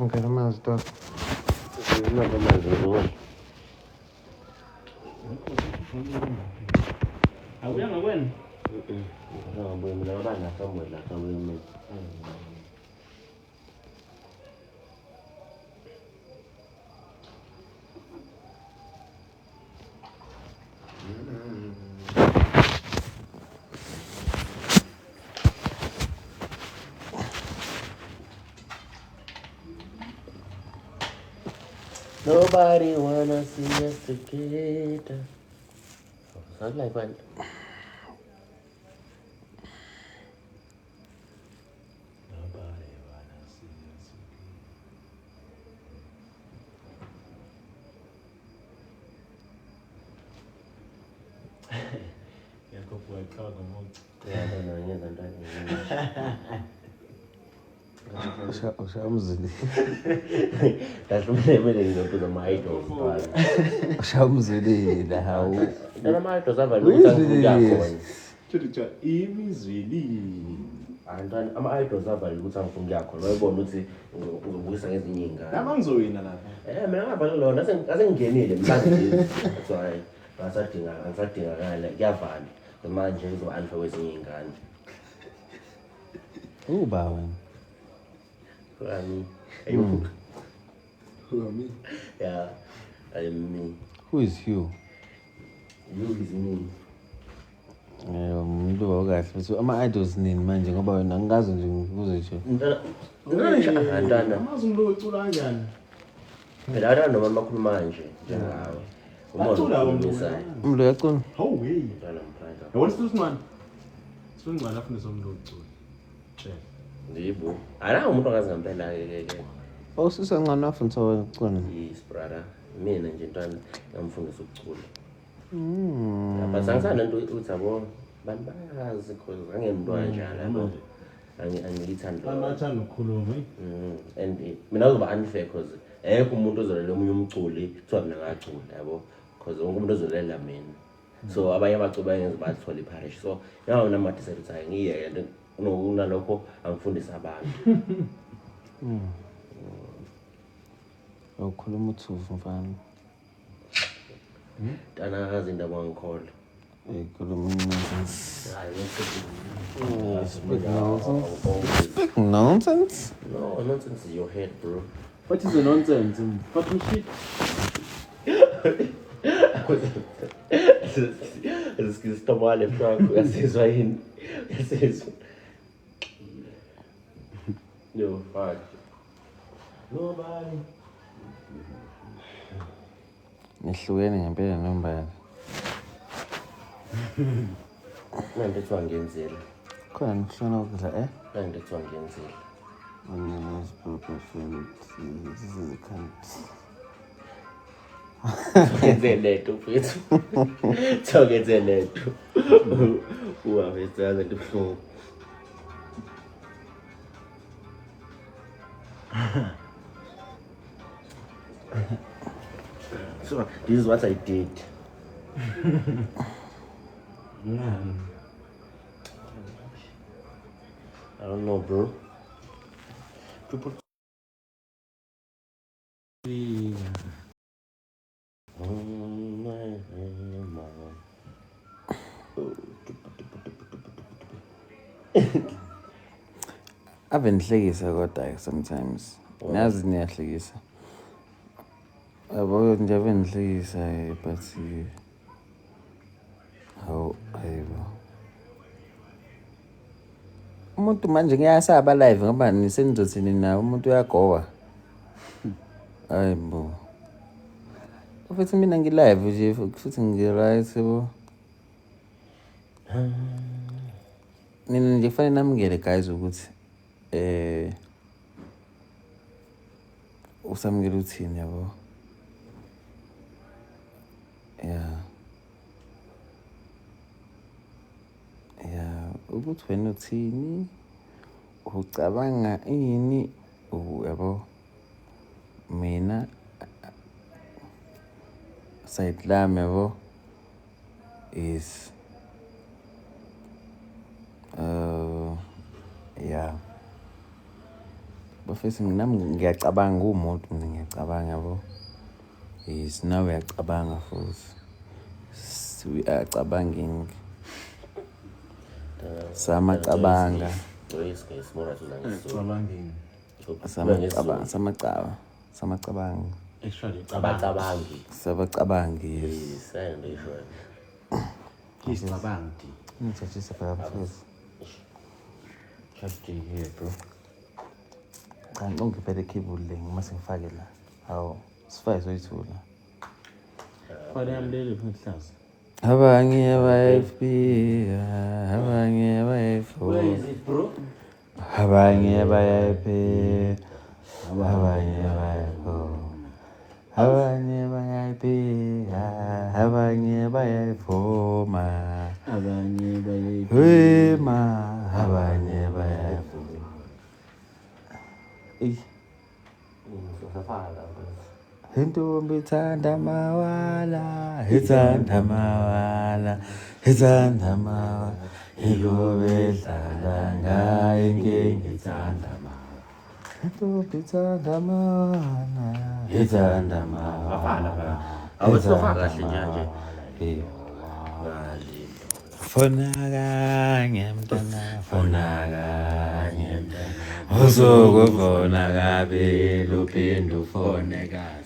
Okay, the man's done. Another man's reward. Awuyanga kwena? Ngizobuya mina ngoba nakamwe la kabuye mina. Nobody wanna see us together. Sounds like one. Nobody wanna see us together. Yakho buyaxaka ngoku. Yeah, I don't know. Yes, I'm done. Ushamzili. That's what I'm saying. Go to the idols. Ushamzili hawo. Nana idols avalwe Tshutha imizwili. Antwana ama-idols avalwe ukuthi angifungi yakho wayibona ukuthi uzobuyisa ngezinye iy'ngane. Nama ngizoyina lapha. Mina ngavale lona asengingenile mhlawumbe so angisadingakala kuyavala manje ngizoba-alfa kwezinye iy'ngane. Uba wena. Who are me? Yeah, I am me. Who is you? You is me. Umuntu wakahle futhi ama-idols nini manje ngoba wena ngikazi nje ngikuze nje. Ntana. Amazi umuntu ocula kanjani? Phela abantu noma bakhuluma nje njengawe. Bacula umisa. Umuntu uyacula? Hawu hey. Ntana mphanda. Yabona isincane. Isincane afundisa umuntu ocula. Ndibo. Ala umuntu ongazi ngempela ke. Awusisancane afundisa wena ukucula. Yes brother. Mina nje ntwana ngamfundisa ukucula. But sangisana nto uthi yabo bantu bayazi cause angemntwana njalo yabo. Angilithanda. Amathanda ukukhuluma. And mina uzoba unfair cause ekho umuntu ozolela omunye umculi kuthiwa mina ngacula yabo cause wonke umuntu ozolela mina. So abanye abaculi bayenza bathola iparish. So yawo nama decide ukuthi ngiyeke nalokho angifundisa abantu. Awukhuluma uthufu mfana. Tana indaba angikhola. Khuluma nonsense. Hayi Speak nonsense. Speak nonsense? No, nonsense is your head, bro. What is the nonsense? Fucking shit. Esquistomale fraco, acceso aí. Acceso. No, fuck. Nobody. Nihlukene ngempela nombala. Manje ethiwa ngiyenzile. Khona ngihlona ukudla Manje ethiwa ngiyenzile. This is a cunt. Ngenzele lethu mfethu. Ngenzele lethu. Uhambe lento buhlungu. So this is what I did. I don't know, bro. People. Ave nihlekisa kodwa sometimes. Nazi niyahlekisa. Yabo nje ave nihlekisa but ayibo. Umuntu manje ngiyasaba live ngoba nisenizothini nawe umuntu uyagoba. Hayibo. Futhi mina ngi live nje futhi ngi right yebo. Nina nje kufanele namukele guys ukuthi usamukela uthini yabo. Ukuthi wena uthini, ucabanga ini, yabo. Mina side lami yabo is bafesi nami ngiyacabanga ngumuntu, mina ngiyacabanga yabo. Is nawe uyacabanga futhi. We are cabanging. Samacabanga. Samacabanga. Actually, Abacabangi. Sabacabangi. Yes, I understand. Isicabangi. Ngithathisa phela futhi. Just here, bro. Kanti ungiphethe keyboard le ngimase ngifake la. Hawo, sifake soyithula. Fare amlele phansi. Abanye aba-FB, abanye aba-F4. Where is it, bro? Abanye aba-IP, abanye aba-F4. Abanye aba-IP, abanye aba-F4 ma. Abanye baye. Hey ma, abanye aba-F4. Intombi ithanda mawala, ithanda mawala, ithanda mawala. Igobe idlala ngayo inkinga ithanda mawala. Intombi ithanda mawala, ithanda mawala. Awusofaka kahle nyanje. Fona kanye mntana, fona kanye mntana. Uzokufona kabili uphinde ufone kahle.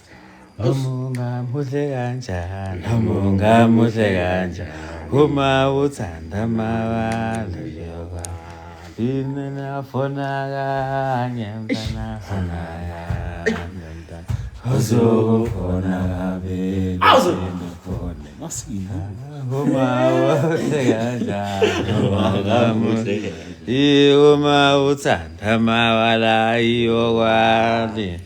Ungamuhle kanjani, ungamuhle kanjani. Uma uthanda mawala yoga. Inena fona kanye mntana, fona kanye mntana. Uzokufona kabili uphinde ufone. Masina. Uma uthanda kanjani, ungamuhle. Uma uthanda mawala yokwali.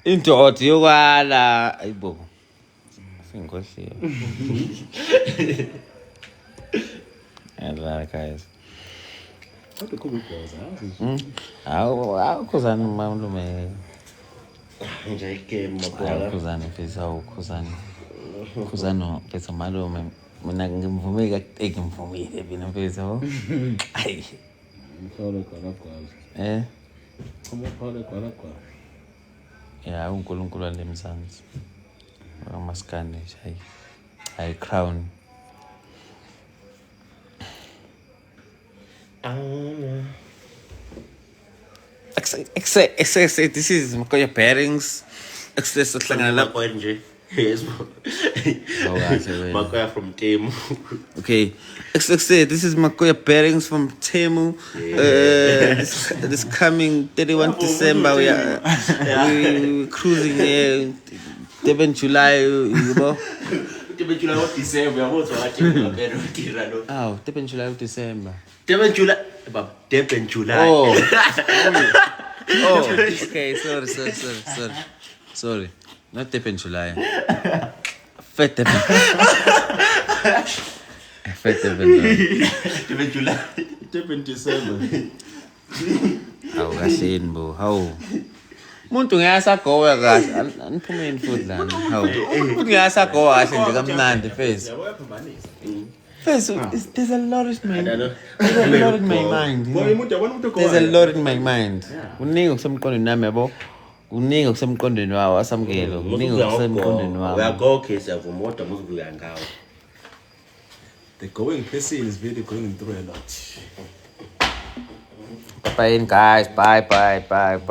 Indoda yokwala. Ayibo. Singikhohliwe. Yalla guys. What the cool girls, Khuzani malume. Nje igame mabhola. Khuzani phisa ukhuzani. Khuzani phisa malume. Mina ngimvume kakuteki ngimvumile mina phisa. Ayi. Mthole kwala. Como phole kwala. Ya uNkulunkulu walemzansi. Amaskande hayi crown. Excess, this is your bearings. Excess uhlangana la. Makoya nje. Yes. Makoya from Temu. Okay. Excess, this is Makoya bearings from Temu. This coming 31 December we are cruising Durban July, you know. Durban July what December? What's what Durban Oh, Durban July December. Durban July. Durban July. Oh, okay, sorry. Not Durban July. Fat Durban. Fat Durban July. Durban December. Hawu kahle bo, hawu. Umuntu ngiyasagowa kahle, aniphumeni futhi lana. Hawu. Umuntu ngiyasagowa kahle nje kamnandi face. Face, there's a lot in my mind. There's a lot in my mind. There's a lot in my mind. Kuningi okusemqondweni nami yabo. Kuningi okusemqondweni wawo asamukelo. Kuningi okusemqondweni wawo. Uyago case yavuma kodwa muzibuya ngawo. The going person is really going through a lot. Bye guys. Bye.